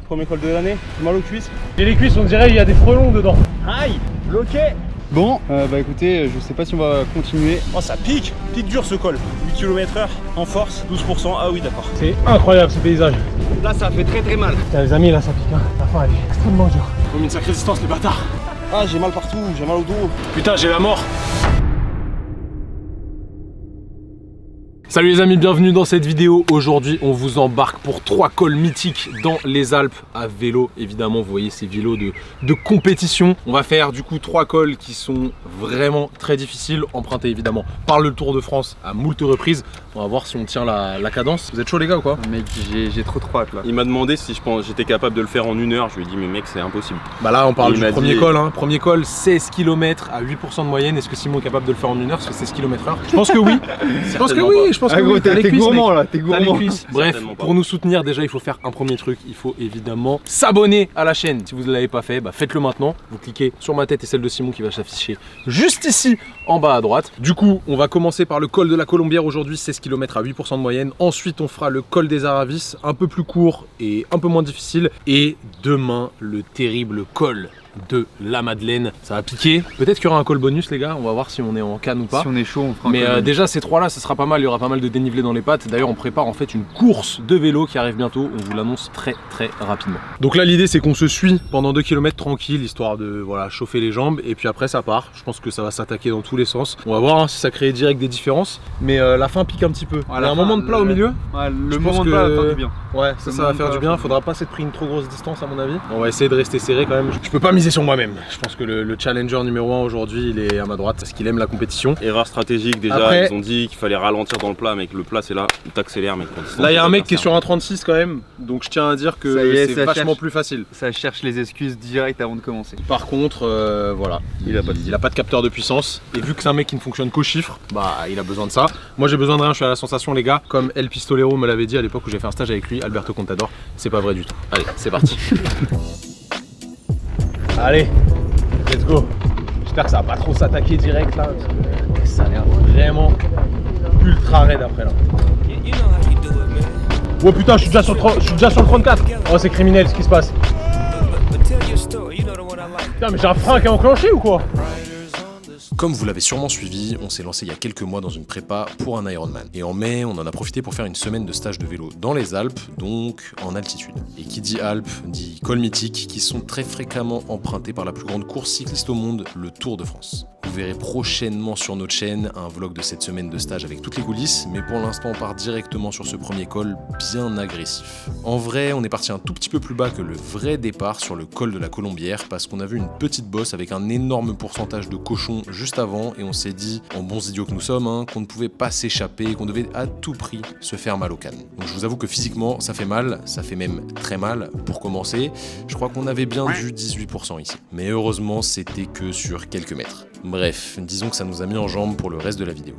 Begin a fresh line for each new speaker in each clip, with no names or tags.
Premier col de l'année, mal aux cuisses.
Et les cuisses, on dirait il y a des frelons dedans.
Aïe, bloqué.
Bon, bah écoutez, je sais pas si on va continuer.
Oh ça pique dur ce col. 8 km/h en force, 12%, ah oui d'accord.
C'est incroyable ce paysage.
Là ça fait très mal.
Putain, les amis, là ça pique, hein. La fin elle est extrêmement dure.
On met une sacrée distance les bâtards. Ah j'ai mal partout, j'ai mal au dos. Putain j'ai la mort.
Salut les amis, bienvenue dans cette vidéo. Aujourd'hui on vous embarque pour 3 cols mythiques dans les Alpes à vélo. Évidemment vous voyez ces vélos de compétition. On va faire du coup 3 cols qui sont vraiment très difficiles, empruntés évidemment par le Tour de France à moult reprises. On va voir si on tient la cadence. Vous êtes chaud les gars ou quoi?
Mec, j'ai trop hâte là.
Il m'a demandé si j'étais capable de le faire en 1 heure. Je lui ai dit mais mec c'est impossible.
Bah là on parle du premier col hein. Premier col 16 km à 8% de moyenne. Est-ce que Simon est capable de le faire en 1 heure? Parce que c'est 16 km/h. Je pense que oui. Je pense que oui. Je pense que
gros, t'es gourmand là, t'es gourmand.
Bref, pour nous soutenir déjà il faut faire un premier truc. Il faut évidemment s'abonner à la chaîne. Si vous ne l'avez pas fait, bah faites-le maintenant. Vous cliquez sur ma tête et celle de Simon qui va s'afficher juste ici en bas à droite. Du coup on va commencer par le col de la Colombière aujourd'hui, 16 km à 8% de moyenne. Ensuite on fera le col des Aravis, un peu plus court et un peu moins difficile. Et demain le terrible col de la Madeleine. Ça va piquer. Peut-être qu'il y aura un col bonus les gars, on va voir si on est en canne ou pas.
Si on est chaud, on fera un
Mais
col
déjà ces 3 là, ça sera pas mal, il y aura pas mal de dénivelé dans les pattes. D'ailleurs on prépare en fait une course de vélo qui arrive bientôt, on vous l'annonce très rapidement. Donc là l'idée c'est qu'on se suit pendant 2 km tranquille, histoire de voilà, chauffer les jambes et puis après ça part. Je pense que ça va s'attaquer dans tous les sens. On va voir hein, si ça crée direct des différences. Mais la fin pique un petit peu. Il y a un moment de plat au milieu.
Ouais, le moment de plat va faire du bien.
Ouais, ça va faire du bien. Faudra pas s'être pris une trop grosse distance à mon avis. On va essayer de rester serré quand même. Je peux pas miser sur moi-même. Je pense que le challenger numéro 1 aujourd'hui il est à ma droite parce qu'il aime la compétition.
Erreur stratégique déjà, après, ils ont dit qu'il fallait ralentir dans le plat, mec. Le plat c'est là où t'accélères, mec.
Là il y a un mec qui est sur un 36 quand même, donc je tiens à dire que c'est vachement plus facile.
Ça cherche les excuses direct avant de commencer.
Par contre, voilà, il a pas de capteur de puissance et vu que c'est un mec qui ne fonctionne qu'aux chiffres, bah il a besoin de ça. Moi j'ai besoin de rien, je suis à la sensation les gars, comme El Pistolero me l'avait dit à l'époque où j'ai fait un stage avec lui, Alberto Contador. C'est pas vrai du tout. Allez, c'est parti.
Allez, let's go. J'espère que ça va pas trop s'attaquer direct là, parce que ça a l'air vraiment ultra raide après là. Oh putain, je suis déjà sur le 34. Oh c'est criminel ce qui se passe. Putain mais j'ai un frein qui est enclenché ou quoi?
Comme vous l'avez sûrement suivi, on s'est lancé il y a quelques mois dans une prépa pour un Ironman. Et en mai, on en a profité pour faire une semaine de stage de vélo dans les Alpes, donc en altitude. Et qui dit Alpes, dit cols mythiques, qui sont très fréquemment empruntés par la plus grande course cycliste au monde, le Tour de France. Vous verrez prochainement sur notre chaîne un vlog de cette semaine de stage avec toutes les coulisses, mais pour l'instant on part directement sur ce premier col bien agressif. En vrai, on est parti un tout petit peu plus bas que le vrai départ sur le col de la Colombière parce qu'on a vu une petite bosse avec un énorme pourcentage de cochons juste avant et on s'est dit, en bons idiots que nous sommes, hein, qu'on ne pouvait pas s'échapper, qu'on devait à tout prix se faire mal aux cannes. Donc je vous avoue que physiquement ça fait mal, ça fait même très mal pour commencer. Je crois qu'on avait bien du 18% ici. Mais heureusement c'était que sur quelques mètres. Bref, disons que ça nous a mis en jambes pour le reste de la vidéo.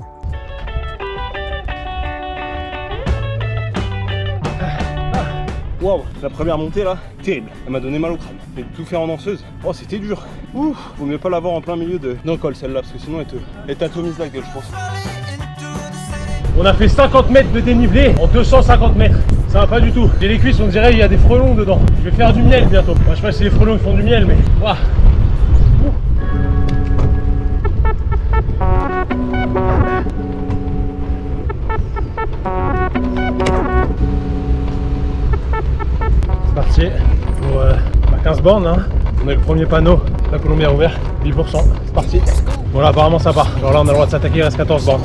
Waouh, la première montée là, terrible. Elle m'a donné mal au crâne. J'ai tout fait en danseuse. Oh c'était dur. Ouh, vaut mieux pas l'avoir en plein milieu d'un col celle-là, parce que sinon elle t'atomise la gueule je pense.
On a fait 50 mètres de dénivelé en 250 mètres. Ça va pas du tout. J'ai les cuisses, on dirait il y a des frelons dedans. Je vais faire du miel bientôt. Enfin, je sais pas si les frelons font du miel, mais waouh. C'est parti pour 15 bornes. Hein. On a le premier panneau, la Colombière ouvert, 8%. C'est parti. Bon là apparemment ça part. Genre là on a le droit de s'attaquer, il reste 14 bornes.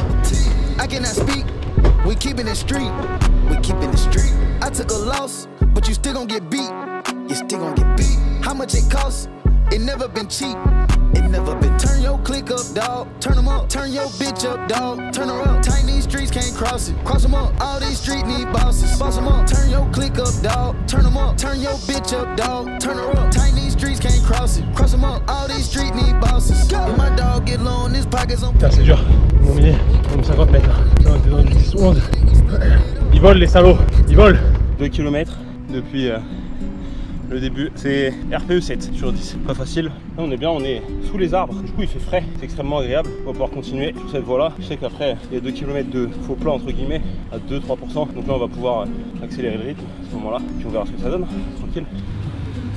It never been cheap. It never been. Turn your click up, dog. Turn them up. Turn your bitch up, dog. Turn her up. Tiny streets can't cross it. Cross them up. All these streets need bosses. Boss them up. Turn your click up, dog. Turn them up. Turn your bitch up, dog. Turn her up. Tiny streets can't cross it. Cross them up. All these streets need bosses. When my dog get low in his pockets on.
Putain c'est dur. Ils m'ont mis 50 mètres. Là. On était dans du 10 ou 11. Ils volent les salauds. Ils volent.
2 km depuis le début. C'est RPE 7 sur 10. Pas facile. Là, on est bien, on est sous les arbres. Du coup, il fait frais. C'est extrêmement agréable. On va pouvoir continuer sur cette voie-là. Je sais qu'après, il y a 2 km de faux plat entre guillemets à 2-3%. Donc là, on va pouvoir accélérer le rythme à ce moment-là. Puis on verra ce que ça donne. Tranquille.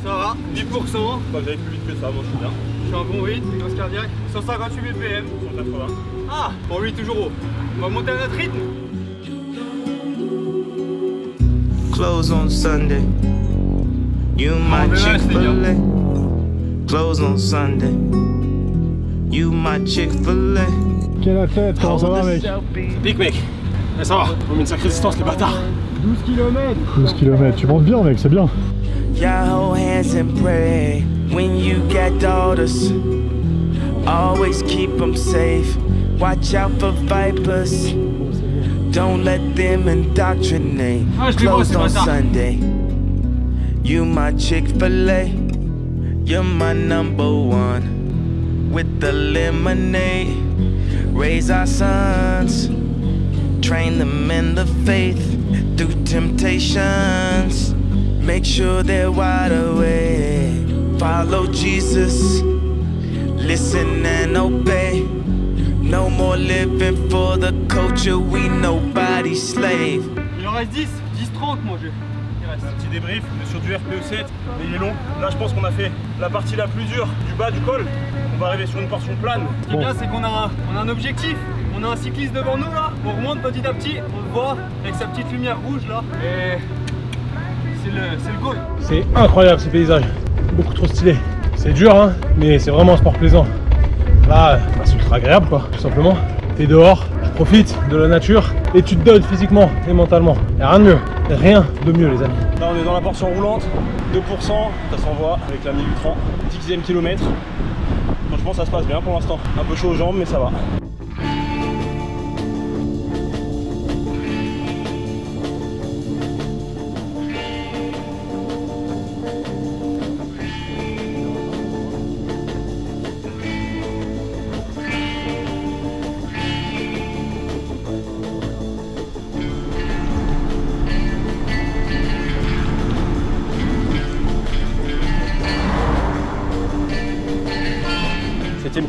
Ça va, 10%.
Bah, vous allez plus vite que ça, moi je suis bien.
Je suis un bon rythme, séquence cardiaque. 158 BPM.
180.
Ah, pour lui toujours haut. On va monter à notre rythme.
Close on Sunday. You my Chick-fil-A. Close on Sunday. You my Chick-fil-A.
Quelle athlète, comment ça va mec?
Pique mec. Eh, ça va, on met une sacrée distance les bâtards.
12 km. 12 km, tu montes bien mec, c'est bien.
Y'all hold hands and pray when you got daughters. Always keep them safe. Watch out for vipers. Don't let them indoctrinate. Closed on Sunday. You my Chick-fil-A. You're my number one. With the lemonade. Raise our sons. Train them in the faith. Through temptations. Make sure they're wide awake. Follow Jesus. Listen and obey. No more living for the culture. We nobody's slave.
Il en reste 10, 10-30 moi j'ai.
Petit débrief, on est sur du RPE 7, mais il est long. Là je pense qu'on a fait la partie la plus dure du bas du col. On va arriver sur une portion plane.
Ce qui est bien c'est qu'on a un objectif. On a un cycliste devant nous là. On remonte petit à petit, on le voit avec sa petite lumière rouge là. Et c'est le goal.
C'est incroyable ces paysages, beaucoup trop stylé. C'est dur hein, mais c'est vraiment un sport plaisant. Là, bah, c'est ultra agréable quoi, tout simplement. T'es dehors, tu profites de la nature et tu te donnes physiquement et mentalement. Y'a rien de mieux, rien de mieux les amis.
Là on est dans la portion roulante, 2%, ça s'envoie avec la 1030, 10e kilomètre. Franchement ça se passe bien pour l'instant. Un peu chaud aux jambes mais ça va.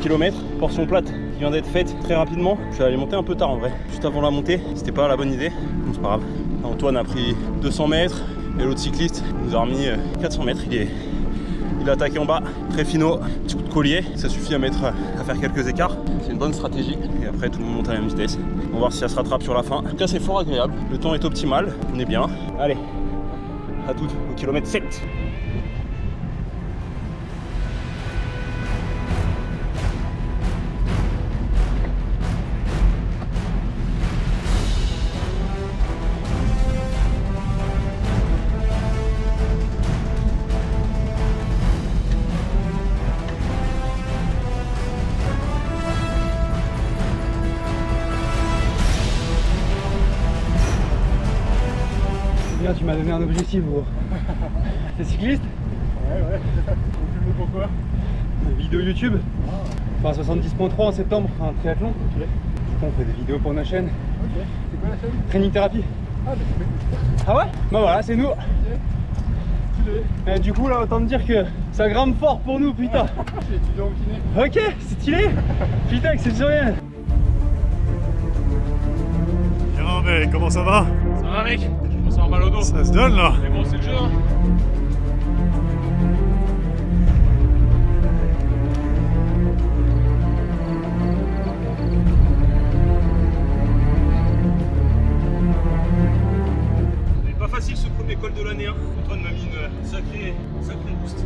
Kilomètre, portion plate qui vient d'être faite très rapidement. Je suis allé monter un peu tard en vrai, juste avant la montée, c'était pas la bonne idée, bon c'est pas grave. Là, Antoine a pris 200 mètres et l'autre cycliste nous a remis 400 mètres, il a attaqué en bas, très finaux, petit coup de collier, ça suffit à faire quelques écarts, c'est une bonne stratégie et après tout le monde monte à la même vitesse. On va voir si ça se rattrape sur la fin. En tout cas c'est fort agréable, le temps est optimal, on est bien. Allez, à toutes au kilomètre 7.
Tu m'as donné un objectif gros. T'es cycliste?
Ouais. Pourquoi?
Vidéo YouTube. Enfin 70.3 en septembre, un triathlon. Du coup on fait des vidéos pour notre chaîne.
Ok. C'est quoi la chaîne?
Training Therapy.
Ah mais c'est cool.
Ah ouais? Bah voilà, c'est nous. Et du coup là autant te dire que ça grimpe fort pour nous putain.
Je suis étudiant au kiné.
Ok, c'est stylé. Putain exceptionnel.
Bien mec, comment ça va?
Ça va mec? Je commence à avoir mal au dos.
Ça se donne là.
Mais bon c'est le jeu hein.
C'est pas facile ce premier col de l'année, hein. Antoine m'a mis une sacrée boost.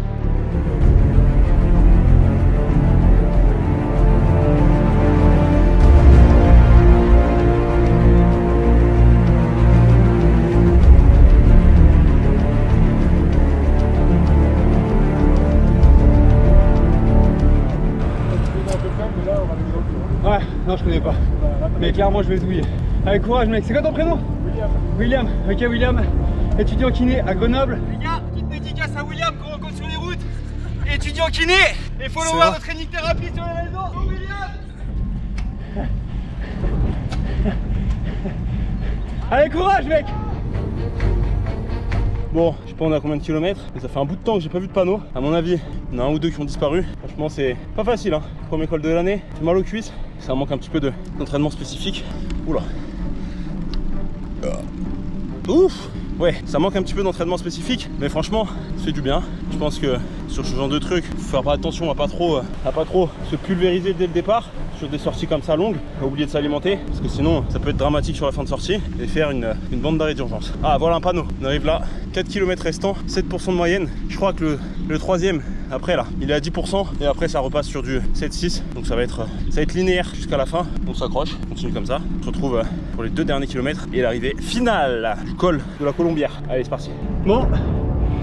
Ouais, non je connais pas. Mais clairement je vais douiller. Avec courage mec, c'est quoi ton prénom? William. Ok William, étudiant kiné à Grenoble. Les gars, petite dédicace à William qu'on rencontre sur les routes. Étudiant kiné et follower de Training Therapy sur les réseaux. Oh William. Allez courage mec.
Bon, je sais pas on est à combien de kilomètres, mais ça fait un bout de temps que j'ai pas vu de panneau. À mon avis, il y en a un ou deux qui ont disparu. Franchement, c'est pas facile, hein. Premier col de l'année, j'ai mal aux cuisses. Ça manque un petit peu d'entraînement spécifique. Oula. Ouf. Ouais, ça manque un petit peu d'entraînement spécifique, mais franchement, ça fait du bien. Je pense que sur ce genre de truc, faut faire pas attention à pas trop se pulvériser dès le départ. Sur des sorties comme ça longues, pas oublier de s'alimenter, parce que sinon ça peut être dramatique sur la fin de sortie et faire une bande d'arrêt d'urgence. Ah, voilà un panneau. On arrive là, 4 km restants, 7% de moyenne. Je crois que le troisième, après là, il est à 10% et après ça repasse sur du 7-6. Donc ça va être linéaire jusqu'à la fin. On s'accroche, on continue comme ça. On se retrouve pour les 2 derniers kilomètres et l'arrivée finale du col de la Colombière. Allez, c'est parti.
Bon,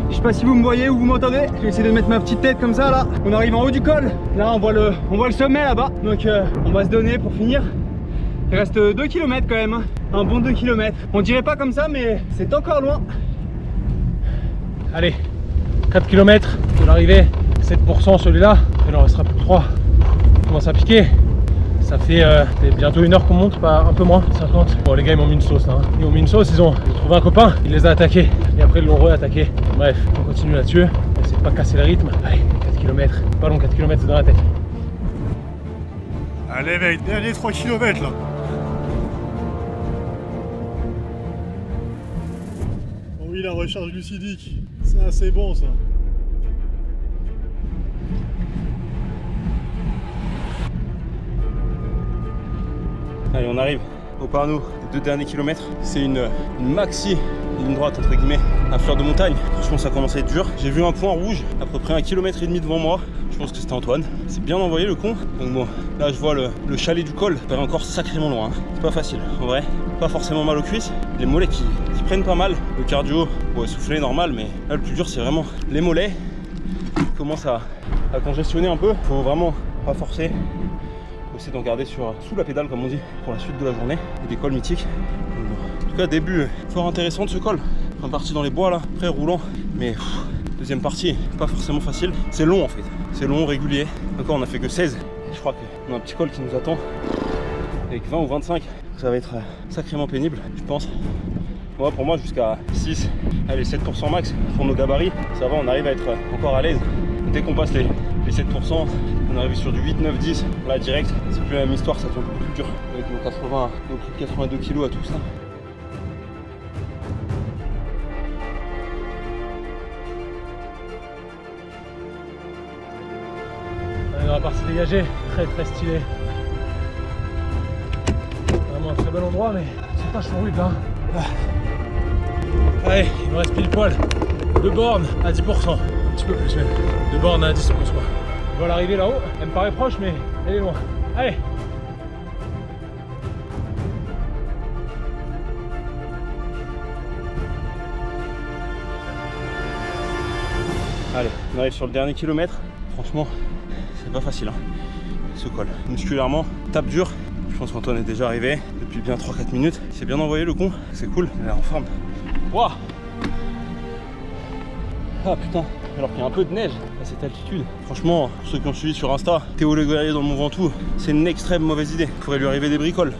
je sais pas si vous me voyez ou vous m'entendez. Je vais essayer de mettre ma petite tête comme ça là. On arrive en haut du col. Là on voit le sommet là-bas. Donc on va se donner pour finir. Il reste 2 km quand même, hein. Un bon 2 km. On dirait pas comme ça mais c'est encore loin.
Allez, 4 km de l'arrivée, 7% celui-là. Il en restera plus que 3. On commence à piquer. Ça fait bientôt 1 heure qu'on monte, pas un peu moins, 50. Bon, les gars ils m'ont mis une sauce là, hein. Ils ont mis une sauce, ils ont trouvé un copain, il les a attaqués et après ils l'ont re-attaqué. Bref, on continue là-dessus, on essaie de pas casser le rythme. Allez, 4 km, pas long, 4 km c'est dans la tête.
Allez mec, dernier 3 km là. Oh oui, la recharge glucidique, ça c'est bon ça.
Allez, on arrive au panneau des 2 derniers kilomètres. C'est une maxi ligne droite entre guillemets à fleur de montagne. Franchement ça commence à être dur. J'ai vu un point rouge à peu près 1,5 km devant moi. Je pense que c'était Antoine. C'est bien envoyé le con. Donc bon, là je vois le chalet du col. Ça paraît encore sacrément loin, hein. C'est pas facile en vrai. Pas forcément mal aux cuisses. Les mollets qui prennent pas mal. Le cardio, ouais, souffler normal, mais là le plus dur c'est vraiment les mollets qui commencent à congestionner un peu. Faut vraiment pas forcer. Essayer d'en garder sous la pédale comme on dit pour la suite de la journée. Et des cols mythiques. En tout cas début fort intéressant de ce col. Première partie dans les bois là, très roulant, mais deuxième partie pas forcément facile. C'est long en fait, c'est long, régulier. Encore on a fait que 16. Je crois qu'on a un petit col qui nous attend avec 20 ou 25. Ça va être sacrément pénible je pense. Moi pour moi jusqu'à 6, allez 7% max pour nos gabarits. Ça va, on arrive à être encore à l'aise. Dès qu'on passe les 7%, on arrive sur du 8, 9, 10, là direct, c'est plus la même histoire, ça devient beaucoup plus dur avec nos 80, nos plus de 82 kg à tout ça.
On est dans la partie dégagée, très stylé. Vraiment un très bel endroit, mais c'est pas chaud rude là. Allez, il me reste pile poil 2 bornes à 10%, un petit peu plus même. 2 bornes à 10 quoi. Je vois l'arrivée là-haut, elle me paraît proche mais elle est loin. Allez!
Allez, on arrive sur le dernier kilomètre. Franchement, c'est pas facile, hein, ce col. Musculairement, tape dur. Je pense qu'Antoine est déjà arrivé depuis bien 3-4 minutes. C'est bien envoyé le con, c'est cool, il est en forme. Waouh! Ah putain, alors qu'il y a un peu de neige à cette altitude. Franchement, pour ceux qui ont suivi sur Insta, Théo Le Guerrier dans le Mont Ventoux, c'est une extrême mauvaise idée. Il pourrait lui arriver des bricoles.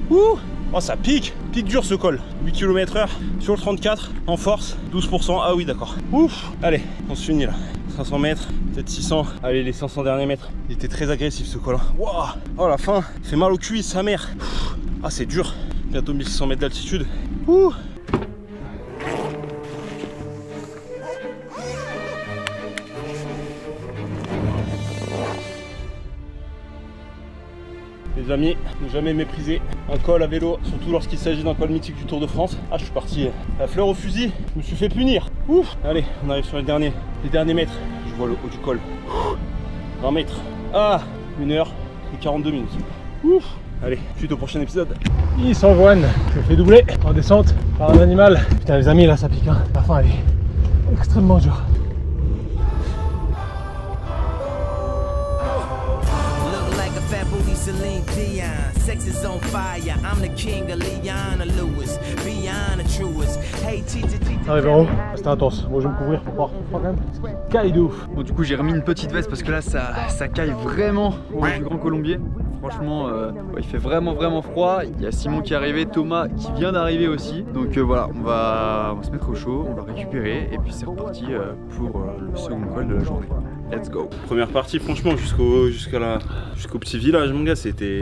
Ouh! Oh ça pique dur ce col. 8 km/h sur le 34 en force, 12%. Ah oui d'accord. Ouf. Allez, on se finit là. 500 mètres, peut-être 600. Allez, les 500 derniers mètres. Il était très agressif ce col. Waouh. Oh la fin, fait mal aux cuisses sa mère. Ah c'est dur. Bientôt 1600 mètres d'altitude. Ouh. Les amis, ne jamais mépriser un col à vélo, surtout lorsqu'il s'agit d'un col mythique du Tour de France. Ah, je suis parti à fleur au fusil, je me suis fait punir. Ouf. Allez, on arrive sur les derniers mètres. Je vois le haut du col. 20 mètres. Ah, 1 heure et 42 minutes. Ouf. Allez, suite au prochain épisode.
Il s'envoine, je me fais doubler en descente par un animal. Putain les amis, là ça pique, hein. La fin elle est extrêmement dure.
Look like a fat booty
Celine Dion, sex is on fire. I'm the king of Leon Lewis, beyond the truest. Hey,
Arrivé en haut, c'était intense. Bon, je vais me couvrir pour voir quand même. Caille de ouf.
Bon, du coup, j'ai remis une petite veste parce que là, ça caille vraiment au du Grand Colombier. Franchement, il fait vraiment froid. Il y a Simon qui est arrivé, Thomas qui vient d'arriver aussi. Donc voilà, on va se mettre au chaud, on va récupérer et puis c'est reparti pour le second col de la journée. Let's go.
Première partie, franchement, jusqu'au petit village, mon gars, c'était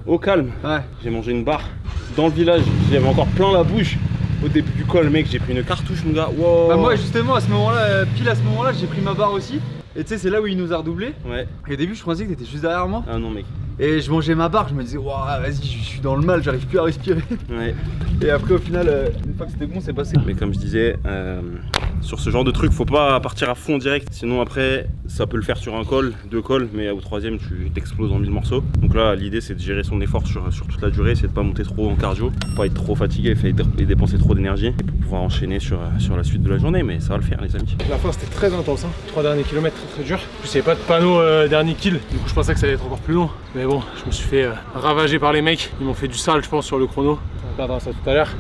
au calme.
Ouais.
J'ai mangé une barre dans le village, j'avais encore plein la bouche. Au début du col, mec, j'ai pris une cartouche, mon gars. Wow.
Bah moi, justement, à ce moment-là, pile à ce moment-là, j'ai pris ma barre aussi. Et tu sais, c'est là où il nous a redoublé.
Ouais.
Et au début, je pensais que t'étais juste derrière moi.
Ah non, mec.
Et je mangeais ma barre, je me disais, waouh, vas-y, je suis dans le mal, j'arrive plus à respirer.
Ouais.
Et après, au final, une fois que c'était bon, c'est passé.
Mais comme je disais, sur ce genre de truc, faut pas partir à fond direct. Sinon, après, ça peut le faire sur un col, 2 cols, mais au 3e, tu t'exploses en 1000 morceaux. Donc là, l'idée, c'est de gérer son effort sur toute la durée, c'est de pas monter trop en cardio, pas être trop fatigué et dépenser trop d'énergie, et pour pouvoir enchaîner sur la suite de la journée. Mais ça va le faire, les amis.
La fin, c'était très intense. 3 derniers kilomètres, très dur. En plus, il n'y avait pas de panneau dernier kill. Du coup, je pensais que ça allait être encore plus long. Mais bon, je me suis fait ravager par les mecs. Ils m'ont fait du sale, je pense, sur le chrono. On regardera ça tout à l'heure.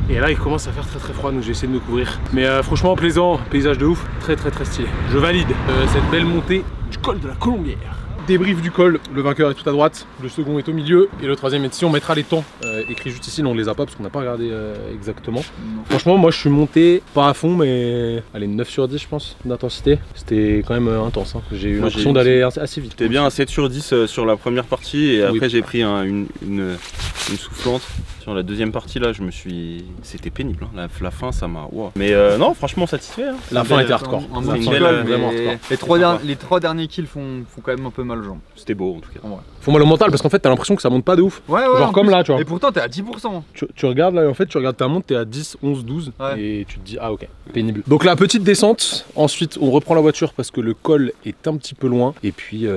Et là, il commence à faire très froid, donc j'ai essayé de me couvrir. Mais franchement, plaisant, paysage de ouf, très stylé. Je valide cette belle montée du col de la Colombière. Débrief du col, le vainqueur est tout à droite, le second est au milieu et le 3e est ici. On mettra les temps écrits juste ici, on ne les a pas parce qu'on n'a pas regardé exactement. Franchement, moi je suis monté pas à fond, mais allez, 9 sur 10 je pense d'intensité. C'était quand même intense, hein. J'ai eu l'impression d'aller assez vite.
J'étais bien à 7 sur 10 sur la première partie et après j'ai pris une soufflante. Sur la deuxième partie là, c'était pénible, hein. La fin ça m'a... Wow. Mais non, franchement satisfait, hein.
La fin était hardcore.
Les 3 derniers kills font quand même un peu mal aux jambes.
C'était beau en tout cas.
Faut mal au mental parce qu'en fait t'as l'impression que ça monte pas de ouf.
Ouais,
genre comme là, tu vois.
Et pourtant t'es à 10%.
Tu regardes là, en fait tu regardes ta monte, t'es à 10, 11, 12 et tu te dis ah ok, pénible. Donc la petite descente, ensuite on reprend la voiture parce que le col est un petit peu loin et puis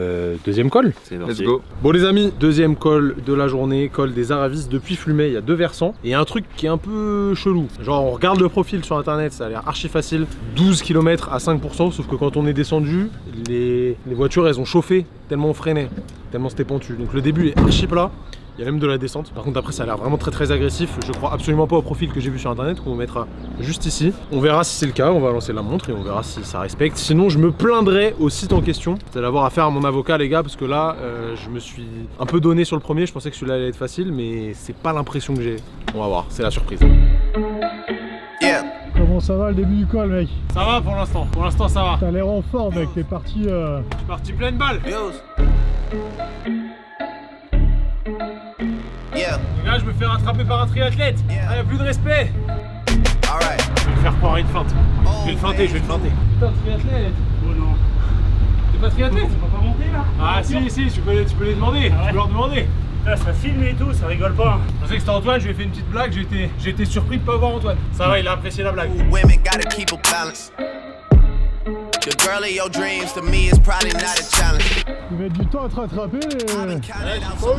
deuxième col.
Let's go.
Bon les amis, deuxième col de la journée, col des Aravis depuis Flumet, il y a 2 versants et un truc qui est un peu chelou. Genre on regarde le profil sur internet, ça a l'air archi facile, 12 km à 5%, sauf que quand on est descendu, les voitures elles ont chauffé tellement on freinait, tellement c'était pentu. Donc le début est archi plat. Il y a même de la descente. Par contre après ça a l'air vraiment très agressif. Je crois absolument pas au profil que j'ai vu sur internet qu'on mettra juste ici. On verra si c'est le cas, on va lancer la montre et on verra si ça respecte. Sinon je me plaindrai au site en question. Vous allez avoir affaire à mon avocat les gars parce que là je me suis un peu donné sur le premier. Je pensais que celui-là allait être facile mais c'est pas l'impression que j'ai. On va voir, c'est la surprise.
Comment ça va le début du col, mec?
Ça va pour l'instant, ça va.
T'as l'air en forme, mec, t'es parti...
Je suis parti pleine balle. Les gars, je me fais rattraper par un triathlète. Ah, y'a plus de respect. Je vais me faire croire une feinte. Je vais le feinter. Putain, triathlète.
Oh non.
T'es pas triathlète?
On va pas monter là?
Ah si, tu peux les demander. Tu peux leur demander.
Là, ça filme et tout, ça rigole pas.
Je pensais que c'était Antoine, je lui ai fait une petite blague, j'ai été surpris de pas voir Antoine. Ça va, il a apprécié la blague.
Tu mets du temps à te rattraper
Faut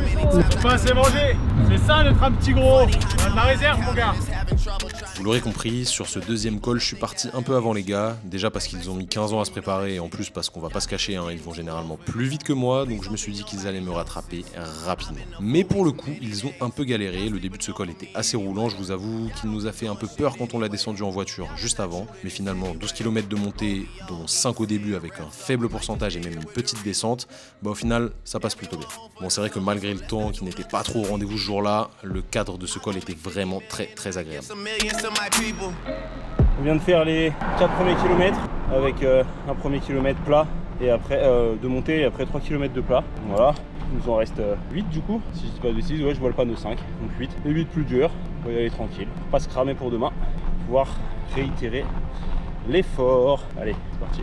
pas assez manger. C'est ça d'être un petit gros. On a de la réserve mon gars.
Vous l'aurez compris, sur ce deuxième col, je suis parti un peu avant les gars. Déjà parce qu'ils ont mis 15 ans à se préparer et en plus parce qu'on va pas se cacher, hein, ils vont généralement plus vite que moi. Donc je me suis dit qu'ils allaient me rattraper rapidement. Mais pour le coup, ils ont un peu galéré. Le début de ce col était assez roulant. Je vous avoue qu'il nous a fait un peu peur quand on l'a descendu en voiture juste avant. Mais finalement, 12 km de montée, dont 5 au début avec un faible pourcentage et même une petite descente, bah au final, ça passe plutôt bien. Bon, c'est vrai que malgré le temps qui n'était pas trop au rendez-vous ce jour-là, le cadre de ce col était vraiment très agréable.
On vient de faire les 4 premiers kilomètres avec un premier kilomètre plat et après de montée et après 3 km de plat. Voilà, il nous en reste 8 du coup, si je dis pas de bêtises, ouais je vois le panneau 5, donc 8. Les 8 plus durs, on va y aller tranquille, pas se cramer pour demain, pouvoir réitérer l'effort. Allez, c'est parti.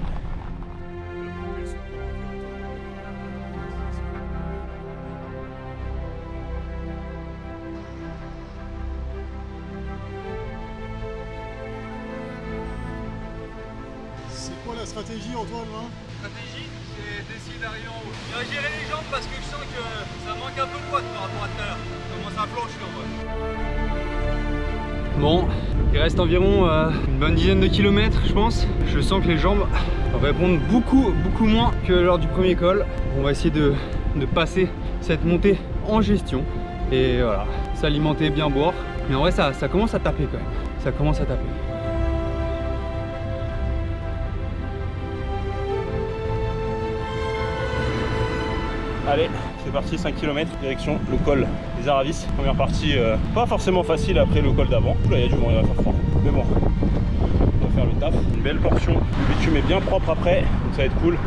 C'est quoi la stratégie, Antoine, là?
Stratégie, c'est d'essayer d'arriver en haut. Je vais gérer les jambes parce que je sens que ça manque un peu de poids par rapport à tout à l'heure. Ça commence à flancher en vrai. Bon, il reste environ une bonne dizaine de kilomètres, je pense. Je sens que les jambes répondent beaucoup moins que lors du premier col. On va essayer de passer cette montée en gestion. Et voilà, s'alimenter, bien boire. Mais en vrai, ça commence à taper quand même. Ça commence à taper.
Allez, c'est parti, 5 km, direction le col des Aravis. Première partie, pas forcément facile après le col d'avant. Là, il y a du vent, il va faire froid. Mais bon, on va faire le taf. Une belle portion. Le bitume est bien propre après, donc ça va être cool.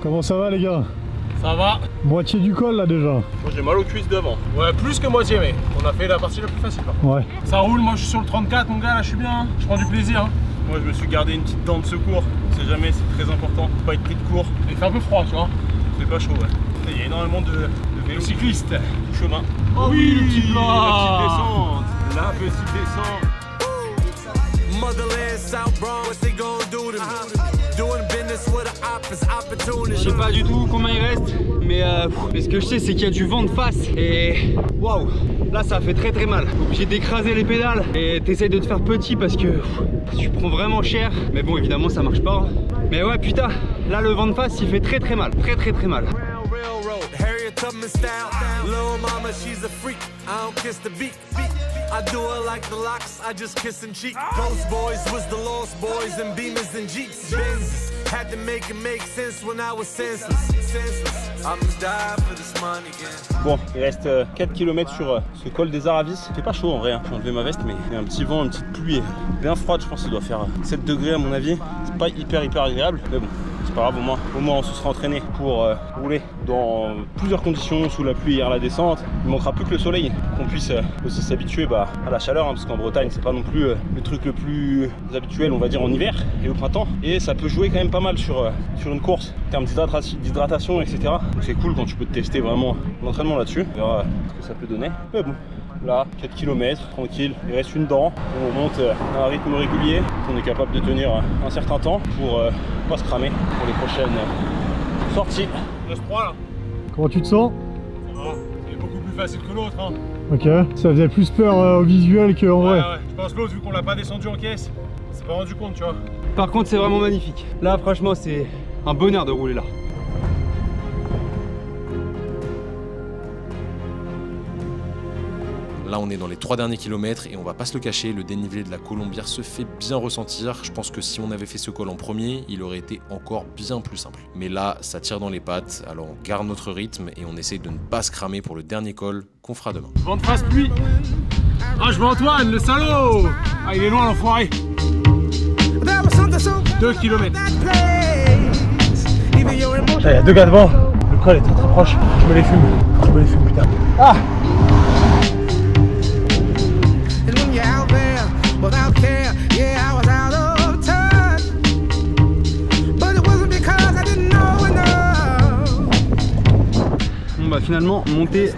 Comment ça va les gars?
Ça va.
Moitié du col là déjà.
Moi j'ai mal aux cuisses devant.
Ouais, plus que moitié, mais on a fait la partie la plus facile par contre.
Ouais.
Ça roule, moi je suis sur le 34 mon gars, là je suis bien, je prends du plaisir.
Moi je me suis gardé une petite dent de secours. On sait jamais, c'est très important. Faut pas être pris de court.
Il fait un peu froid, tu vois.
C'est pas chaud, ouais. Il y a énormément de vélos cyclistes du chemin.
Oh oui, le petit plat.
La petite descente. La petite descente.
Motherland, South Bronx, what they gonna do to me? Doing business with an opportunity.
Je sais pas du tout combien il reste, mais ce que je sais c'est qu'il y a du vent de face et waouh, là ça fait très mal. Obligé d'écraser les pédales et t'essayes de te faire petit parce que tu prends vraiment cher. Mais bon, évidemment ça marche pas. Mais ouais, putain, là le vent de face il fait très mal, très mal.
Harriet Tubman style, little mama, she's a freak. I don't kiss the beat. I do her like the locks, I just kiss and cheek. Those boys was the lost boys and Beamers and Jeeps. Benzes had to make it make sense when I was senseless. I'm gonna die for this money again.
Bon, il reste 4 km sur ce col des Aravis. Il fait pas chaud en vrai, hein. J'ai enlevé ma veste, mais il y a un petit vent, une petite pluie bien froide. Je pense qu'il doit faire 7 degrés à mon avis. C'est pas hyper agréable, mais bon. C'est pas grave, au moins on se sera entraîné pour rouler dans plusieurs conditions, sous la pluie et à la descente. Il manquera plus que le soleil, qu'on puisse aussi s'habituer à la chaleur, hein, parce qu'en Bretagne c'est pas non plus le truc le plus habituel, on va dire, en hiver et au printemps. Et ça peut jouer quand même pas mal sur une course, en termes d'hydratation, etc. Donc c'est cool quand tu peux te tester vraiment l'entraînement là-dessus. On verra ce que ça peut donner. Mais bon. Là, 4 km, tranquille, il reste une dent, on monte à un rythme régulier, on est capable de tenir un certain temps pour pas se cramer pour les prochaines sorties.
Il reste 3 là.
Comment tu te sens?
Ça va, c'est beaucoup plus facile que l'autre. Hein.
Ok, ça faisait plus peur au visuel qu'en vrai.
Ouais, je pense que l'autre, vu qu'on l'a pas descendu en caisse, on s'est pas rendu compte, tu vois.
Par contre c'est vraiment magnifique. Là franchement c'est un bonheur de rouler là.
Là, on est dans les 3 derniers kilomètres et on va pas se le cacher, le dénivelé de la Colombière se fait bien ressentir. Je pense que si on avait fait ce col en premier, il aurait été encore bien plus simple. Mais là, ça tire dans les pattes, alors on garde notre rythme et on essaye de ne pas se cramer pour le dernier col qu'on fera demain.
Vent de face, pluie. Ah, je vois Antoine, le salaud. Ah, il est loin l'enfoiré. 2 km.
Il y a 2 gars devant, le col est très proche. Je me les fume, putain. Ah!
Bon bah finalement montée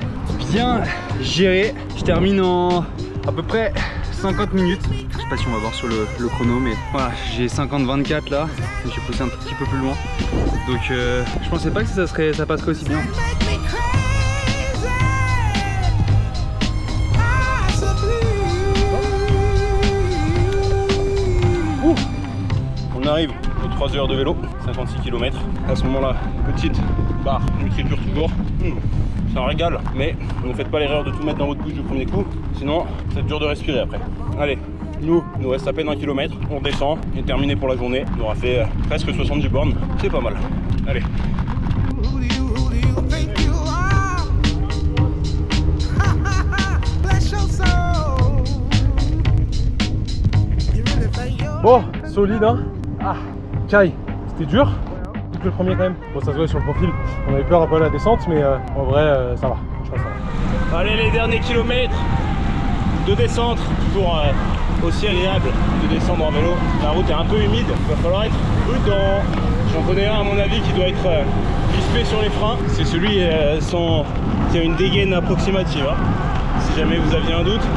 bien gérée. Je termine en à peu près 50 minutes. Je sais pas si on va voir sur le chrono, mais voilà, j'ai 50-24 là. J'ai poussé un petit peu plus loin. Donc je pensais pas que ça passerait aussi bien.
On arrive aux 3 heures de vélo, 56 km. À ce moment-là, petite barre Nutri-Pure toujours. C'est un régal, mais ne faites pas l'erreur de tout mettre dans votre bouche du premier coup, sinon c'est dur de respirer après. Allez, nous reste à peine 1 km, on descend et terminé pour la journée. On aura fait presque 70 bornes, c'est pas mal. Allez.
Bon, solide hein. Ah, Kai, c'était dur. Le premier quand même. Bon, ça se voit sur le profil. On avait peur un peu à la descente, mais en vrai, ça va. Je pense que ça va.
Allez, les derniers kilomètres de descente. Toujours aussi agréable de descendre en vélo. La route est un peu humide, il va falloir être prudent. J'en connais un à mon avis qui doit être crispé sur les freins. C'est celui qui a une dégaine approximative. Hein. Si jamais vous aviez un doute.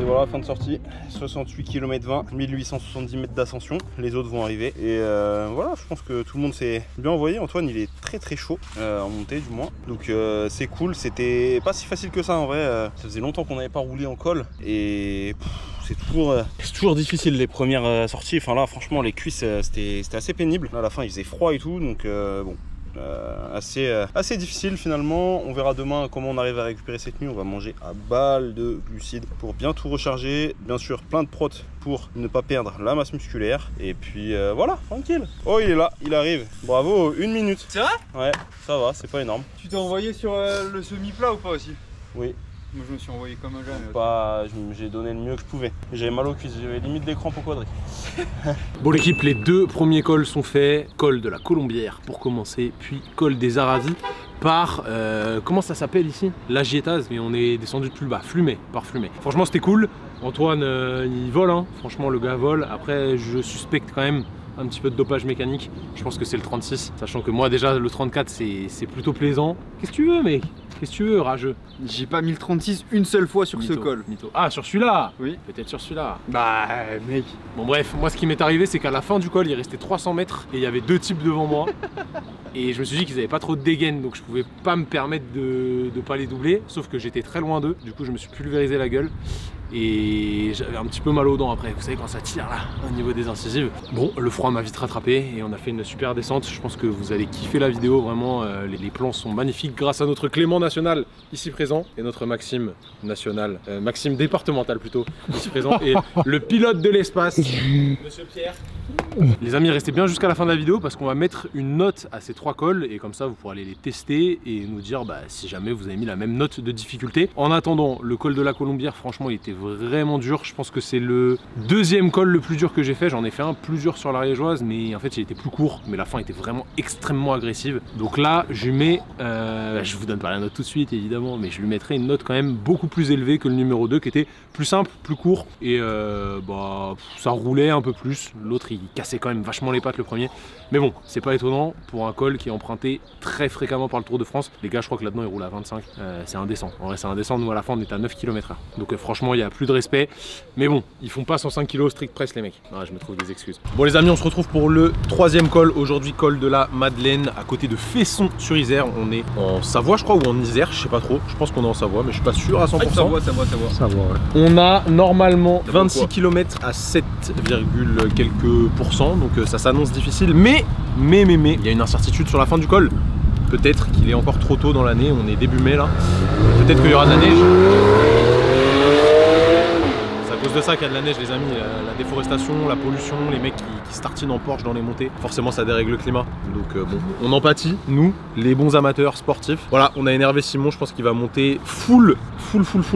Et voilà, fin de sortie, 68 km 20, 1870 mètres d'ascension, les autres vont arriver. Et voilà, je pense que tout le monde s'est bien envoyé. Antoine, il est très chaud, en montée du moins. Donc c'est cool, c'était pas si facile que ça en vrai. Ça faisait longtemps qu'on n'avait pas roulé en col. Et c'est toujours difficile les premières sorties. Enfin là, franchement, les cuisses, c'était assez pénible. À la fin, il faisait froid et tout, donc bon. Assez difficile finalement. On verra demain comment on arrive à récupérer cette nuit. On va manger à balle de glucides pour bien tout recharger. Bien sûr plein de prot pour ne pas perdre la masse musculaire. Et puis voilà, tranquille. Oh, il est là, il arrive. Bravo, 1 minute.
C'est vrai?
Ouais, ça va, c'est pas énorme.
Tu t'es envoyé sur le semi-plat ou pas aussi?
Oui.
Moi je me suis envoyé comme un jeune.
J'ai donné le mieux que je pouvais. J'avais mal aux cuisses, j'avais limite des crampes au quadri.
Bon l'équipe, les 2 premiers cols sont faits. Col de la Colombière pour commencer, puis col des Aravis par, comment ça s'appelle ici? La Gietaz, mais on est descendu de plus bas, Flumet, par Flumet. Franchement c'était cool. Antoine il vole, hein. Franchement le gars vole. Après je suspecte quand même un petit peu de dopage mécanique. Je pense que c'est le 36, sachant que moi déjà le 34 c'est plutôt plaisant. Qu'est-ce que tu veux mec? Qu'est-ce que tu veux, rageux?
J'ai pas mis le 36 une seule fois sur
Mytho,
ce col.
Mytho. Ah, sur celui-là?
Oui.
Peut-être sur celui-là.
Bah, mec.
Bon, bref, moi ce qui m'est arrivé, c'est qu'à la fin du col, il restait 300 mètres et il y avait 2 types devant moi. Et je me suis dit qu'ils avaient pas trop de dégaine, donc je pouvais pas me permettre de pas les doubler. Sauf que j'étais très loin d'eux, du coup, je me suis pulvérisé la gueule. Et j'avais un petit peu mal aux dents après, vous savez quand ça tire là, au niveau des incisives. Bon, le froid m'a vite rattrapé et on a fait une super descente. Je pense que vous allez kiffer la vidéo, vraiment, les plans sont magnifiques grâce à notre Clément national ici présent et notre Maxime national, Maxime départemental plutôt, ici présent, et le pilote de l'espace, Monsieur Pierre. Les amis, restez bien jusqu'à la fin de la vidéo parce qu'on va mettre une note à ces 3 cols et comme ça vous pourrez aller les tester et nous dire si jamais vous avez mis la même note de difficulté. En attendant, le col de la Colombière, franchement il était vraiment dur. Je pense que c'est le 2e col le plus dur que j'ai fait. J'en ai fait un plus dur sur la Liégeoise, mais en fait il était plus court, mais la fin était vraiment extrêmement agressive. Donc là je lui mets, je vous donne pas la note tout de suite évidemment, mais je lui mettrai une note quand même beaucoup plus élevée que le numéro 2 qui était plus simple, plus court et ça roulait un peu plus. L'autre il cassait quand même vachement les pattes le premier, mais bon c'est pas étonnant pour un col qui est emprunté très fréquemment par le Tour de France. Les gars, je crois que là-dedans ils roulent à 25, c'est indécent. En vrai c'est indécent. Nous à la fin on est à 9 km/h, donc franchement il y a plus de respect, mais bon ils font pas 105 kg strict press les mecs. Je me trouve des excuses. Bon les amis, on se retrouve pour le 3e col aujourd'hui, col de la Madeleine à côté de Fesson-sur-Isère. On est en Savoie je crois, ou en Isère, je sais pas trop. Je pense qu'on est en Savoie, mais je suis pas sûr à 100%.
Savoie.
Ouais. On a normalement 26 km à 7, quelques pourcents, donc ça s'annonce difficile, mais il y a une incertitude sur la fin du col. Peut-être qu'il est encore trop tôt dans l'année, on est début mai là. Peut-être qu'il y aura de la neige. C'est à cause de ça qu'il y a de la neige les amis, la déforestation, la pollution, les mecs qui startinent en Porsche dans les montées. Forcément ça dérègle le climat. Donc bon, on en pâtit, nous, les bons amateurs sportifs. Voilà, on a énervé Simon, je pense qu'il va monter full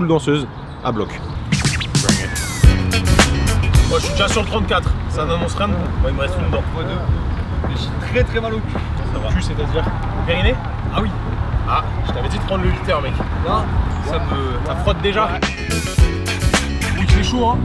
danseuse à bloc. Moi je suis déjà sur le 34, ça n'annonce rien de bon. Il me reste une dent.
J'ai très mal au cul.
Ça va. Cul, c'est-à-dire périnée? Ah oui. Ah, je t'avais dit de prendre le 8h mec.
Là,
ça frotte déjà. Oui, c'est chaud hein.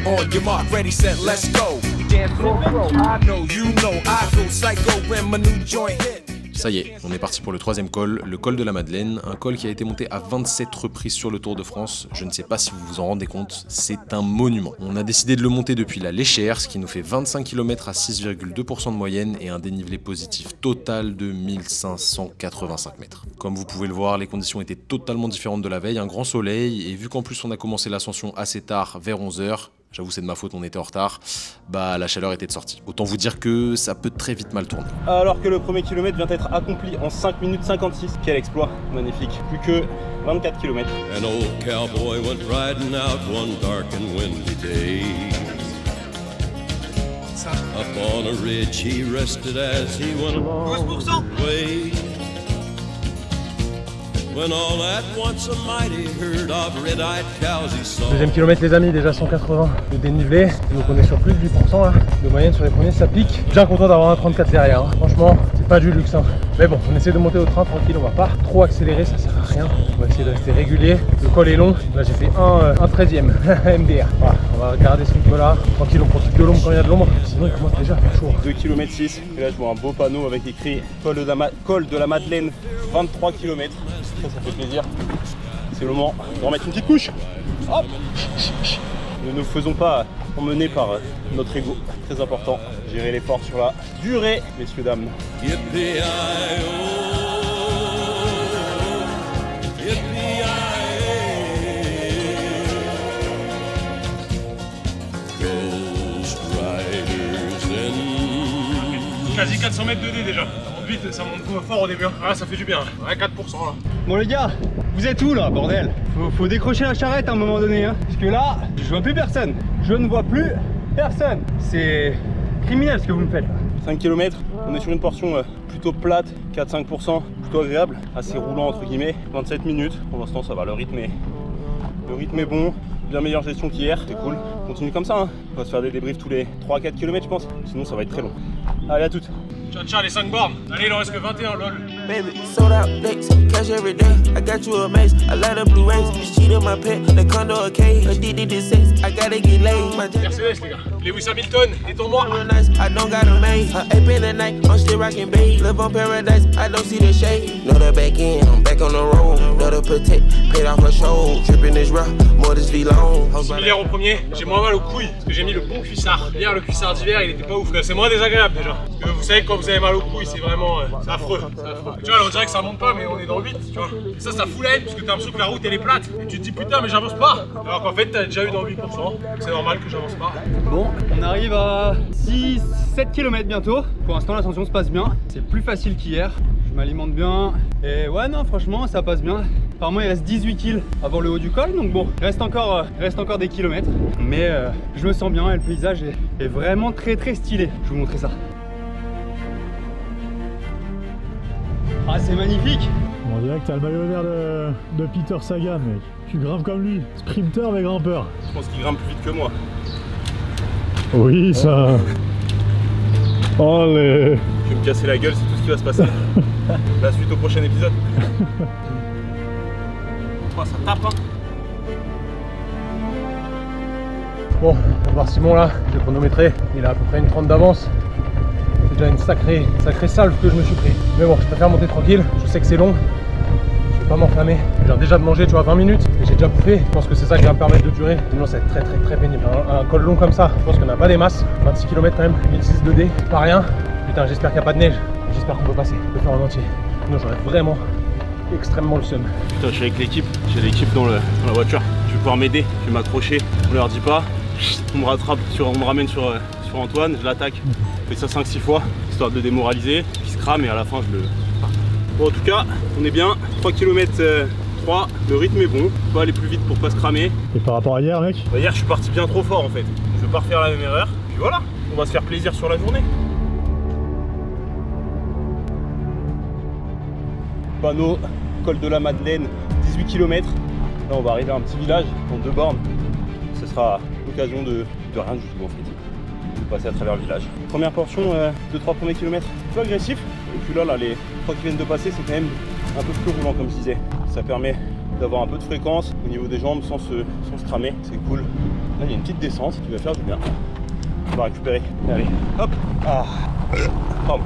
On your mark, ready, set, let's go. I know, you know, I go psycho when my new joint hit.
Ça y est, on est parti pour le 3e col, le col de la Madeleine, un col qui a été monté à 27 reprises sur le Tour de France. Je ne sais pas si vous vous en rendez compte, c'est un monument. On a décidé de le monter depuis la Léchère, ce qui nous fait 25 km à 6,2% de moyenne et un dénivelé positif total de 1585 mètres. Comme vous pouvez le voir, les conditions étaient totalement différentes de la veille, un grand soleil, et vu qu'en plus on a commencé l'ascension assez tard, vers 11 h, j'avoue c'est de ma faute, on était en retard, la chaleur était de sortie. Autant vous dire que ça peut très vite mal tourner.
Alors que le premier kilomètre vient d'être accompli en 5 minutes 56. Quel exploit, magnifique. Plus que 24 km.
An old cowboy went riding out one dark and windy day. Up on a ridge he rested as he went along the way. When all at once a mighty herd of red-eyed cows he saw.
2e kilomètre les amis, déjà 180 de dénivelé, donc on est sur plus de 8% là, de moyenne sur les premiers, ça pique. Bien content d'avoir un 34 derrière, hein. Franchement c'est pas du luxe hein. Mais bon, on essaie de monter au train tranquille, on va pas trop accélérer, ça sert à rien. On va essayer de rester régulier, le col est long, là j'ai fait un 13e MDR. Voilà, on va regarder ce rythme là, tranquille, on profite de l'ombre quand il y a de l'ombre, sinon il commence déjà à faire chaud.
2 km 6, et là je vois un beau panneau avec écrit col de la Madeleine, 23 km. Ça fait plaisir. c'est le moment de remettre une petite couche. Hop. Ne nous faisons pas emmener par notre ego. Très important, gérer l'effort sur la durée, messieurs, dames.
Quasi 400 mètres de D déjà. Ça monte vite, ça monte fort au début. Ah, ça fait du bien. Ouais, 4% là.
Bon les gars, vous êtes où là, bordel? Faut décrocher la charrette à un moment donné, hein. Parce que là, je vois plus personne. Je ne vois plus personne. C'est criminel ce que vous me faites là.
5 km, on est sur une portion plutôt plate, 4-5%, plutôt agréable, assez roulant entre guillemets, 27 minutes. Pour l'instant ça va, le rythme est bon, bien meilleure gestion qu'hier, c'est cool. On continue comme ça, hein. On va se faire des débriefs tous les 3-4 km je pense, sinon ça va être très long. Allez, à toutes.
Ciao, les 5 bornes. Allez, il en reste que 21, lol.
Baby, sold out dates, cash every day. I got you a mace, I light up blue rays. You cheat on my pet, the condo a cage. Addicted to sex, I gotta get laid.
Mercedes, les gars. Lewis Hamilton, détourne-moi.
Nice, I don't got a maid. Ape in the night, I'm still rocking babe. Live on paradise, I don't see the shade. Know the back end, I'm back on the road. Know the protect, paid off my show. Dripping this rough, more this V-long.
Similaire au premier, j'ai moins mal aux couilles parce que j'ai mis le bon cuissard. Hier, le cuissard d'hiver, il était pas ouf. C'est moins désagréable déjà. Parce que vous savez, quand vous avez mal aux couilles, c'est vraiment c'est affreux. Tu vois, là, on dirait que ça monte pas, mais on est dans le 8, tu vois. Et ça fout la haine parce que t'as l'impression que la route elle est plate. Et tu te dis putain, mais j'avance pas. Alors qu'en fait, t'as déjà eu dans 8%. C'est normal que j'avance pas.
Bon, on arrive à 6-7 km bientôt. Pour l'instant, l'ascension se passe bien. C'est plus facile qu'hier. Je m'alimente bien. Et ouais, non, franchement, ça passe bien. Apparemment, il reste 18 kills avant le haut du col. Donc bon, il reste encore des kilomètres. Mais je me sens bien et le paysage est vraiment très stylé. Je vais vous montrer ça. Ah, c'est magnifique!
On dirait que t'as le maillot vert de Peter Sagan, mec. Tu grimpes comme lui. Sprinter mais grimpeur.
Je pense qu'il grimpe plus vite que moi.
Oui, ça. Allez.
Je vais me casser la gueule, c'est tout ce qui va se passer. La suite au prochain épisode. Oh, ça tape, hein.
Bon, on va voir Simon là, je vais chronométrer. Il a à peu près une 30 d'avance. C'est déjà une sacrée salve que je me suis pris. Mais bon, je préfère monter tranquille. Je sais que c'est long. Je vais pas m'enflammer. Je viens déjà de manger, tu vois, 20 minutes. Et j'ai déjà bouffé. Je pense que c'est ça qui va me permettre de durer. Sinon, ça va être très pénible. Un col long comme ça, je pense qu'on n'a pas des masses. 26 km quand même, 1006 2D, c'est pas rien. Putain, j'espère qu'il n'y a pas de neige. J'espère qu'on peut passer, le faire en entier. Sinon, j'aurais vraiment extrêmement le seum.
Putain, je suis avec l'équipe. J'ai l'équipe dans la voiture. Tu vais pouvoir m'aider. Je vais m'accrocher. On leur dit pas. On me rattrape, on me ramène sur Antoine. Je l'attaque. Je fais ça 5-6 fois, histoire de le démoraliser, qui se crame et à la fin je le... Bon, en tout cas, on est bien, 3 km 3, le rythme est bon, on peut aller plus vite pour pas se cramer.
Et par rapport à hier, mec?
Bah, hier je suis parti bien trop fort en fait, je veux pas refaire la même erreur, puis voilà, on va se faire plaisir sur la journée. Panneau, col de la Madeleine, 18 km, là on va arriver à un petit village, en 2 bornes, ce sera l'occasion de rien du tout en fait. Passer à travers le village. Première portion de 3 premiers kilomètres, un peu agressif. Et puis là, les 3 qui viennent de passer, c'est quand même un peu plus roulant comme je disais. Ça permet d'avoir un peu de fréquence au niveau des jambes sans se cramer. C'est cool. Là, il y a une petite descente qui va faire du bien. On va récupérer. Allez, hop. Ah. Pardon.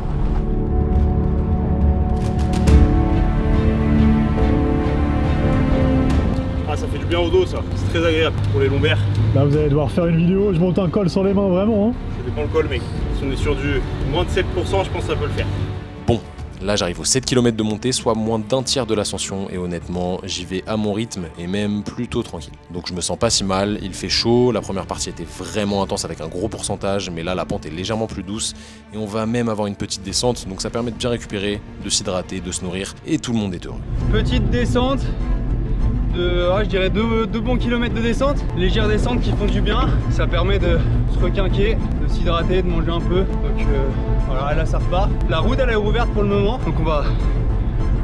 Ah, ça fait du bien au dos, ça. C'est très agréable pour les lombaires.
Là, vous allez devoir faire une vidéo. Je monte un col sur les mains, vraiment. Hein.
Ça dépend le col, mec. Si on est sur du moins de 7%, je pense que ça peut le faire.
Bon, là j'arrive aux 7 km de montée, soit moins d'un tiers de l'ascension, et honnêtement, j'y vais à mon rythme et même plutôt tranquille. Donc je me sens pas si mal, il fait chaud, la première partie était vraiment intense avec un gros pourcentage, mais là la pente est légèrement plus douce, et on va même avoir une petite descente, donc ça permet de bien récupérer, de s'hydrater, de se nourrir, et tout le monde est heureux.
Petite descente. Je dirais 2 bons kilomètres de descente, légère descente qui font du bien, ça permet de se requinquer, de s'hydrater, de manger un peu, donc voilà, là ça repart. La route elle est ouverte pour le moment, donc on